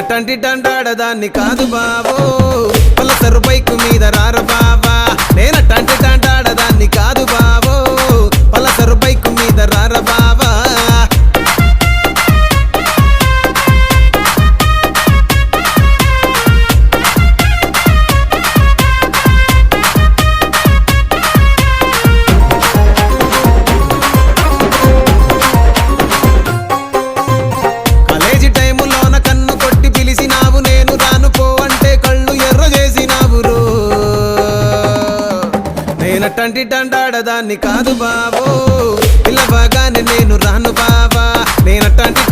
నేనట్టంటి డండాడదాన్ని కాదు బావో Pulsar bike మీద రార బావా నేనట్టంటి డండాడదాన్ని కాదు బావో పలసరు బైకు మీద రార బావా నేనట్టంటి డండాడదాన్ని కాదు బావో పిల్లవగానే నేను రాను బావా నేనట్టంటి